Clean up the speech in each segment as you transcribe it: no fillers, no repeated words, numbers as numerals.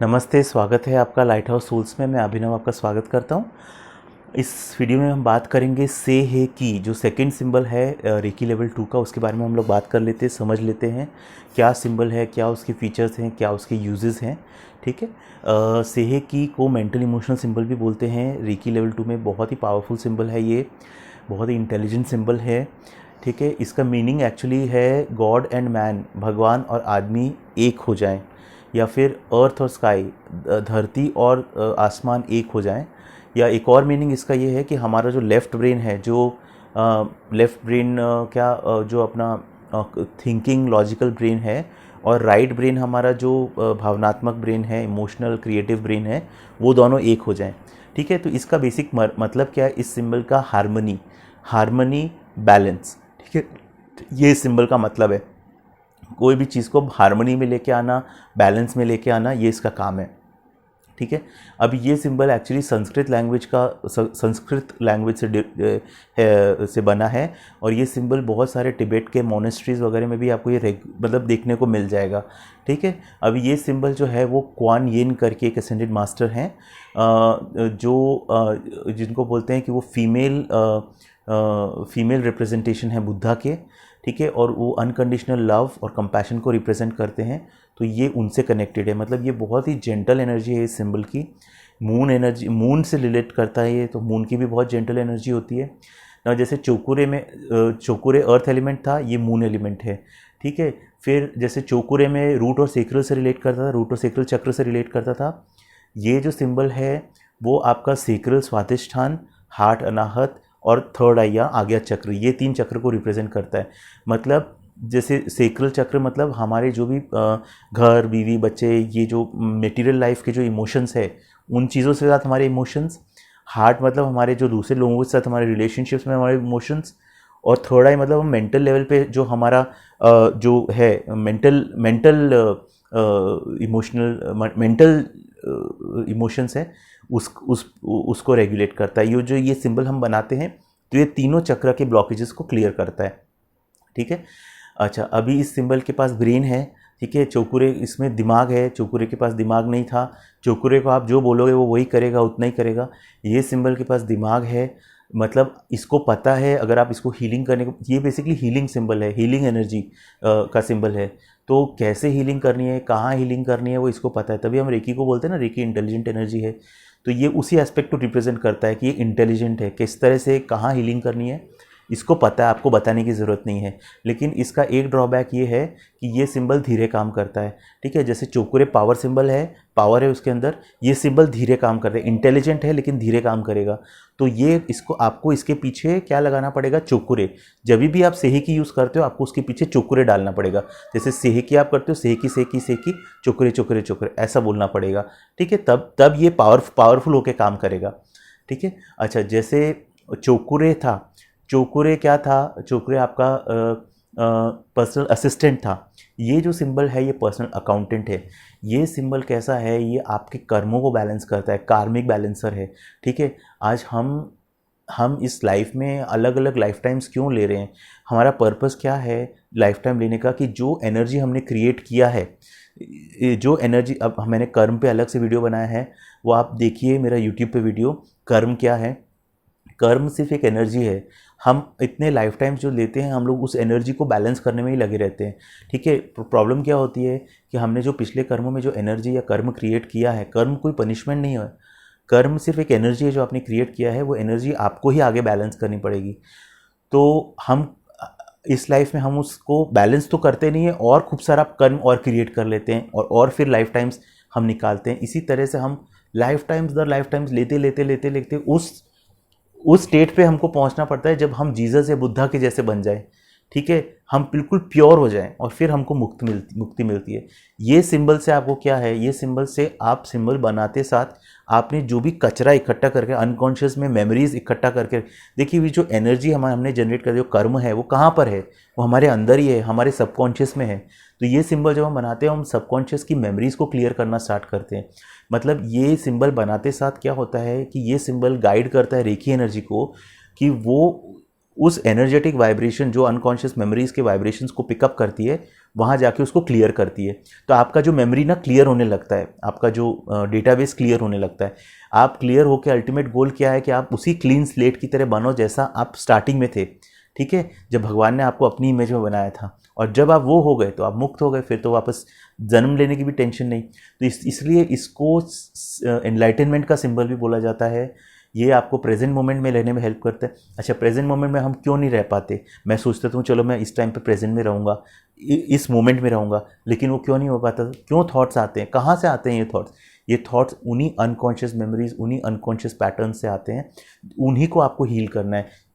नमस्ते, स्वागत है आपका लाइट हाउस सोल्स में। मैं अभिनव आपका स्वागत करता हूँ। इस वीडियो में हम बात करेंगे से है की, जो सेकंड सिंबल है रेकी लेवल 2 का, उसके बारे में हम लोग बात कर लेते हैं, समझ लेते हैं क्या सिंबल है, क्या उसके फीचर्स हैं, क्या उसके यूजेस हैं। ठीक है। से है की को मेंटल इमोशनल सिंबल भी बोलते हैं। रेकी लेवल 2 में बहुत ही पावरफुल सिंबल है ये, बहुत ही इंटेलिजेंट सिंबल है। ठीक है। इसका मीनिंग एक्चुअली है गॉड एंड मैन, भगवान और आदमी एक हो जाएं, या फिर अर्थ और स्काई, धरती और आसमान एक हो जाएं। या एक और मीनिंग इसका ये है कि हमारा जो लेफ़्ट ब्रेन है, जो लेफ़्ट ब्रेन जो अपना थिंकिंग लॉजिकल ब्रेन है, और राइट ब्रेन हमारा जो भावनात्मक ब्रेन है, इमोशनल क्रिएटिव ब्रेन है, वो दोनों एक हो जाएं। ठीक है। तो इसका बेसिक मतलब क्या है इस सिंबल का? Harmony, harmony, balance. ठीक है। ये इस सिंबल का मतलब है। कोई भी चीज़ को हार्मनी में लेके आना, बैलेंस में लेके आना, ये इसका काम है। ठीक है। अब ये सिंबल एक्चुअली संस्कृत लैंग्वेज से बना है, और ये सिंबल बहुत सारे तिब्बत के मोनेस्ट्रीज़ वगैरह में भी आपको ये मतलब देखने को मिल जाएगा। ठीक है। अब ये सिंबल जो है वो क्वान यिन करके एक असेंडेड मास्टर हैं, जिनको बोलते हैं कि वो फीमेल रिप्रेजेंटेशन है बुद्धा के। ठीक है। और वो अनकंडीशनल लव और कंपैशन को रिप्रेजेंट करते हैं, तो ये उनसे कनेक्टेड है। मतलब ये बहुत ही जेंटल एनर्जी है इस सिंबल की। मून एनर्जी, मून से रिलेट करता है ये, तो मून की भी बहुत जेंटल एनर्जी होती है ना। जैसे चोकुरे अर्थ एलिमेंट था, ये मून एलिमेंट है। ठीक है। फिर जैसे चोकुरे में रूट और सेक्रल से रिलेट करता था, रूट और सेक्रल चक्र से रिलेट करता था। ये जो सिंबल है वो आपका सेक्रल स्वादिष्ठान, हार्ट अनाहत और थर्ड आई या आज्ञा चक्र, ये 3 चक्र को रिप्रेजेंट करता है। मतलब जैसे सेक्रल चक्र मतलब हमारे जो भी घर, बीवी, बच्चे, ये जो मटेरियल लाइफ के जो इमोशंस है, उन चीज़ों से साथ हमारे इमोशंस। हार्ट मतलब हमारे जो दूसरे लोगों के साथ हमारे रिलेशनशिप्स में हमारे इमोशंस। और थर्ड आई मतलब हम मेंटल लेवल पे जो हमारा जो है मेंटल इमोशंस है, उसको रेगुलेट करता है। ये सिंबल हम बनाते हैं, तो ये तीनों चक्र के ब्लॉकेजेस को क्लियर करता है। ठीक है। अच्छा, अभी इस सिंबल के पास ब्रेन है। ठीक है। चौकुरे इसमें दिमाग है, चौकुरे के पास दिमाग नहीं था। चौकुरे को आप जो बोलोगे वो वही करेगा, उतना ही करेगा। ये सिंबल के पास दिमाग है, मतलब इसको पता है अगर आप इसको हीलिंग करने को, ये बेसिकली हीलिंग सिंबल है, हीलिंग एनर्जी का सिंबल है। तो कैसे हीलिंग करनी है, कहाँ हीलिंग करनी है, वो इसको पता है। तभी हम रेकी को बोलते हैं ना, रेकी इंटेलिजेंट एनर्जी है। तो ये उसी एस्पेक्ट को रिप्रेजेंट करता है कि ये इंटेलिजेंट है, किस तरह से कहाँ हीलिंग करनी है इसको पता है, आपको बताने की ज़रूरत नहीं है। लेकिन इसका एक ड्रॉबैक ये है कि ये सिंबल धीरे काम करता है। ठीक है। जैसे चोकुरे पावर सिंबल है, पावर है उसके अंदर, ये सिंबल धीरे काम करता है, इंटेलिजेंट है लेकिन धीरे काम करेगा। तो ये इसको आपको इसके पीछे क्या लगाना पड़ेगा? चोकुरे। जब भी आप सेही की यूज़ करते हो, आपको उसके पीछे चोकुरे डालना पड़ेगा। जैसे सेही की आप करते हो, सेही की, चोकुरे चोकुरे चोकुरे, ऐसा बोलना पड़ेगा। ठीक है। तब ये पावरफुल होकर काम करेगा। ठीक है। अच्छा, जैसे चोकुरे था, चोकुरे क्या था? चोकुरे आपका पर्सनल असिस्टेंट था। ये जो सिंबल है ये पर्सनल अकाउंटेंट है। ये सिंबल कैसा है? ये आपके कर्मों को बैलेंस करता है, कार्मिक बैलेंसर है। ठीक है। आज हम इस लाइफ में अलग अलग लाइफ टाइम्स क्यों ले रहे हैं? हमारा पर्पस क्या है लाइफ टाइम लेने का? कि जो एनर्जी हमने क्रिएट किया है, जो एनर्जी, अब मैंने कर्म पे अलग से वीडियो बनाया है, वो आप देखिए मेरा यूट्यूब पे वीडियो। कर्म क्या है? कर्म सिर्फ एक एनर्जी है। हम इतने लाइफ टाइम जो लेते हैं, हम लोग उस एनर्जी को बैलेंस करने में ही लगे रहते हैं। ठीक है। प्रॉब्लम क्या होती है कि हमने जो पिछले कर्मों में जो एनर्जी या कर्म क्रिएट किया है, कर्म कोई पनिशमेंट नहीं है, कर्म सिर्फ एक एनर्जी है जो आपने क्रिएट किया है। वो एनर्जी आपको ही आगे बैलेंस करनी पड़ेगी। तो हम इस लाइफ में हम उसको बैलेंस तो करते नहीं है, और खूब सारा कर्म और क्रिएट कर लेते हैं, और फिर लाइफ टाइम्स हम निकालते हैं। इसी तरह से हम life times their life times लेते लेते लेते लेते उस स्टेट पे हमको पहुंचना पड़ता है जब हम जीसस या बुद्धा के जैसे बन जाए। ठीक है। हम बिल्कुल प्योर हो जाएं, और फिर हमको मुक्ति मिलती है। ये सिंबल से आपको क्या है? ये सिंबल से आप सिंबल बनाते साथ आपने जो भी कचरा इकट्ठा करके, अनकॉन्शियस में मेमोरीज इकट्ठा करके, देखिए ये जो एनर्जी हमने जनरेट कर, जो कर्म है वो कहाँ पर है? वो हमारे अंदर ही है, हमारे सबकॉन्शियस में है। तो ये सिंबल जब हम बनाते हैं, हम सबकॉन्शियस की मेमोरीज को क्लियर करना स्टार्ट करते हैं। मतलब ये सिंबल बनाते साथ क्या होता है कि ये सिंबल गाइड करता है रेकी एनर्जी को, कि वो उस एनर्जेटिक वाइब्रेशन जो अनकॉन्शियस मेमोरीज के वाइब्रेशंस को पिकअप करती है, वहाँ जाके उसको क्लियर करती है। तो आपका जो मेमोरी ना क्लियर होने लगता है, आपका जो डेटाबेस क्लियर होने लगता है। आप क्लियर होकर अल्टीमेट गोल क्या है कि आप उसी क्लीन स्लेट की तरह बनो जैसा आप स्टार्टिंग में थे, ठीक है, जब भगवान ने आपको अपनी इमेज में बनाया था। और जब आप वो हो गए तो आप मुक्त हो गए, फिर तो वापस जन्म लेने की भी टेंशन नहीं। तो इसलिए इसको एनलाइटनमेंट का सिंबल भी बोला जाता है। ये आपको प्रेजेंट मोमेंट में रहने में हेल्प करता है। अच्छा, प्रेजेंट मोमेंट में हम क्यों नहीं रह पाते? मैं सोचता हूँ चलो मैं इस टाइम पे प्रेजेंट में रहूँगा, इस मोमेंट में रहूँगा, लेकिन वो क्यों नहीं हो पाता? क्यों थॉट्स आते हैं? कहाँ से आते हैं ये थॉट्स? ये थॉट्स उन्हीं अनकॉन्शियस मेमोरीज, उन्हीं अनकॉन्शियस पैटर्न से आते हैं। उन्हीं को आपको हील करना है।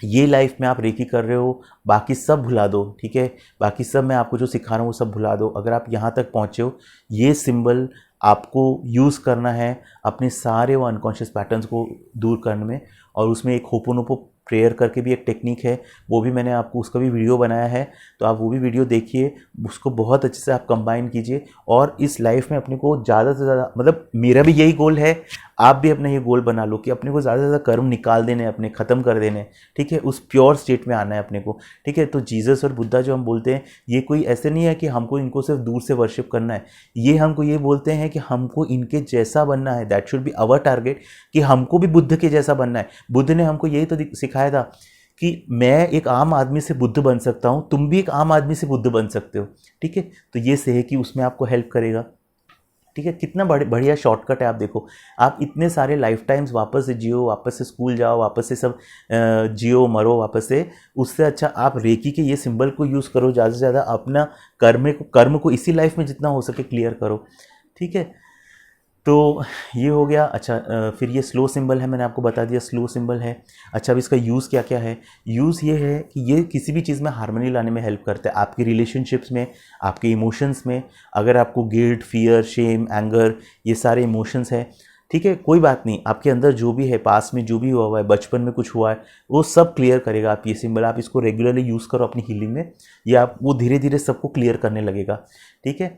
ये लाइफ में आप रेकी कर रहे हो, बाकी सब भुला दो, ठीक है, बाकी सब मैं आपको जो सिखा रहा हूँ वो सब भुला दो। अगर आप यहाँ तक पहुँचे हो, ये सिंबल आपको यूज़ करना है अपने सारे वो अनकॉन्शियस पैटर्न्स को दूर करने में। और उसमें एक होपोनोपो प्रेयर करके भी एक टेक्निक है, वो भी मैंने आपको उसका भी वीडियो बनाया है, तो आप वो भी वीडियो देखिए, उसको बहुत अच्छे से आप कंबाइन कीजिए। और इस लाइफ में अपने को ज़्यादा से ज़्यादा, मतलब मेरा भी यही गोल है, आप भी अपना ये गोल बना लो कि अपने को ज़्यादा से ज़्यादा कर्म निकाल देने, अपने ख़त्म कर देने, ठीक है, उस प्योर स्टेट में आना है अपने को, ठीक है। तो जीसस और बुद्धा जो हम बोलते हैं, ये कोई ऐसे नहीं है कि हमको इनको सिर्फ दूर से वर्शिप करना है। ये हमको ये बोलते हैं कि हमको इनके जैसा बनना है, that should be our target, कि हमको भी बुद्ध के जैसा बनना है। बुद्ध ने हमको यही तो सिखाया था कि मैं एक आम आदमी से बुद्ध बन सकता हूँ, तुम भी एक आम आदमी से बुद्ध बन सकते हो, ठीक है। तो ये सही कि उसमें आपको हेल्प करेगा, ठीक है। कितना बढ़िया शॉर्टकट है। आप देखो, आप इतने सारे लाइफ टाइम्स वापस से जियो, वापस से स्कूल जाओ, वापस से सब जियो मरो वापस से, उससे अच्छा आप रेकी के ये सिंबल को यूज़ करो, ज़्यादा से ज़्यादा अपना कर्म को इसी लाइफ में जितना हो सके क्लियर करो, ठीक है। तो ये हो गया। अच्छा, फिर ये स्लो सिंबल है, मैंने आपको बता दिया स्लो सिंबल है। अच्छा, अब इसका यूज़ क्या क्या है? यूज़ ये है कि ये किसी भी चीज़ में हार्मनी लाने में हेल्प करता है, आपकी रिलेशनशिप्स में, आपके इमोशंस में। अगर आपको गिल्ट, फियर, शेम, एंगर, ये सारे इमोशंस हैं, ठीक है, कोई बात नहीं, आपके अंदर जो भी है, पास में जो भी हुआ है, बचपन में कुछ हुआ है, वो सब क्लियर करेगा आप ये सिंबल। आप इसको रेगुलरली यूज़ करो अपनी हीलिंग में, ये आप वो धीरे धीरे सबको क्लियर करने लगेगा, ठीक है।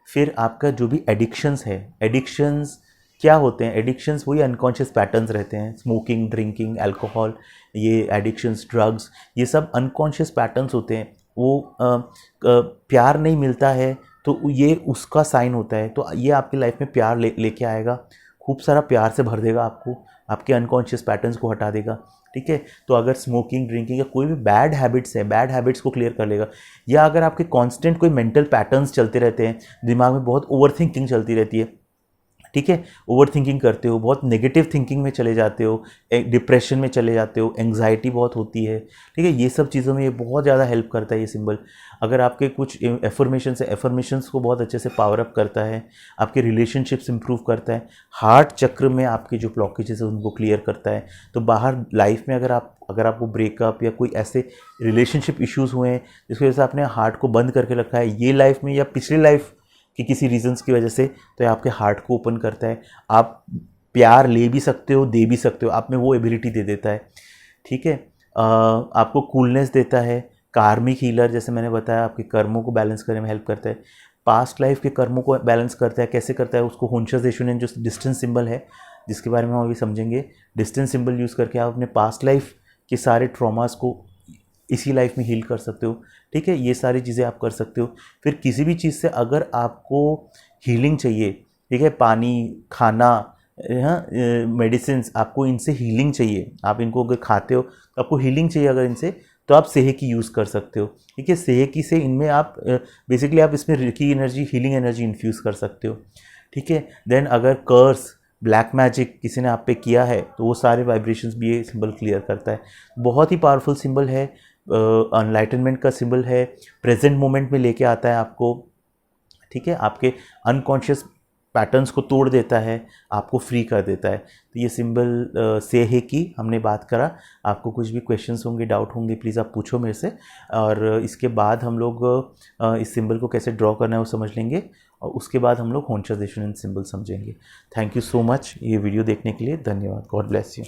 फिर आपका जो भी एडिक्शंस है, एडिक्शंस क्या होते हैं? एडिक्शंस वही अनकॉन्शियस पैटर्न्स रहते हैं, स्मोकिंग, ड्रिंकिंग, अल्कोहल, ये एडिक्शंस, ड्रग्स, ये सब अनकॉन्शियस पैटर्न्स होते हैं। वो प्यार नहीं मिलता है तो ये उसका साइन होता है। तो ये आपकी लाइफ में प्यार लेके आएगा, खूब सारा प्यार से भर देगा आपको, आपके अनकॉन्शियस पैटर्न्स को हटा देगा, ठीक है। तो अगर स्मोकिंग, ड्रिंकिंग या कोई भी बैड हैबिट्स है, बैड हैबिट्स को क्लियर कर लेगा। या अगर आपके कांस्टेंट कोई मेंटल पैटर्न्स चलते रहते हैं, दिमाग में बहुत ओवर थिंकिंग चलती रहती है, ठीक है, ओवर थिंकिंग करते हो, बहुत नेगेटिव थिंकिंग में चले जाते हो, डिप्रेशन में चले जाते हो, एंग्जाइटी बहुत होती है, ठीक है, ये सब चीज़ों में ये बहुत ज़्यादा हेल्प करता है ये सिंबल। अगर आपके कुछ एफर्मेशंस है, एफर्मेशंस को बहुत अच्छे से पावर अप करता है, आपके रिलेशनशिप्स इंप्रूव करता है, हार्ट चक्र में आपके जो ब्लॉकेजेस है उनको क्लियर करता है। तो बाहर लाइफ में अगर आपको ब्रेकअप या कोई ऐसे रिलेशनशिप इश्यूज़ हुए हैं जिसकी वजह से आपने हार्ट को बंद करके रखा है, ये लाइफ में या पिछली लाइफ कि किसी रीजंस की वजह से, तो ये आपके हार्ट को ओपन करता है। आप प्यार ले भी सकते हो, दे भी सकते हो, आप में वो एबिलिटी दे देता है, ठीक है। आपको कूलनेस देता है, कार्मिक हीलर, जैसे मैंने बताया, आपके कर्मों को बैलेंस करने में हेल्प करता है, पास्ट लाइफ के कर्मों को बैलेंस करता है। कैसे करता है? उसको होंशस एशुनेन जो डिस्टेंस सिंबल है, जिसके बारे में हम अभी समझेंगे, डिस्टेंस सिंबल यूज़ करके आप अपने पास्ट लाइफ के सारे ट्रॉमास को इसी लाइफ में हील कर सकते हो, ठीक है। ये सारी चीज़ें आप कर सकते हो। फिर किसी भी चीज़ से अगर आपको हीलिंग चाहिए, ठीक है, पानी, खाना, मेडिसिन, आपको इनसे हीलिंग चाहिए, आप इनको अगर खाते हो तो आपको हीलिंग चाहिए अगर इनसे, तो आप सेहकी यूज़ कर सकते हो, ठीक है। सेहकी से इनमें आप बेसिकली आप इसमें reiki energy, healing energy infuse कर सकते हो, ठीक है। देन अगर कर्स, ब्लैक मैजिक किसी ने आप पे किया है तो वो सारे वाइब्रेशंस भी ये सिंबल क्लियर करता है। बहुत ही पावरफुल सिंबल है, अनलाइटनमेंट का सिंबल है, प्रेजेंट मोमेंट में लेके आता है आपको, ठीक है, आपके अनकॉन्शियस पैटर्न्स को तोड़ देता है, आपको फ्री कर देता है। तो ये सिंबल से है कि हमने बात करा। आपको कुछ भी क्वेश्चंस होंगे, डाउट होंगे, प्लीज़ आप पूछो मेरे से, और इसके बाद हम लोग इस सिंबल को कैसे ड्रॉ करना है वो समझ लेंगे, और उसके बाद हम लोग होंशस एशुनेन सिंबल समझेंगे। थैंक यू सो मच ये वीडियो देखने के लिए, धन्यवाद। God bless you.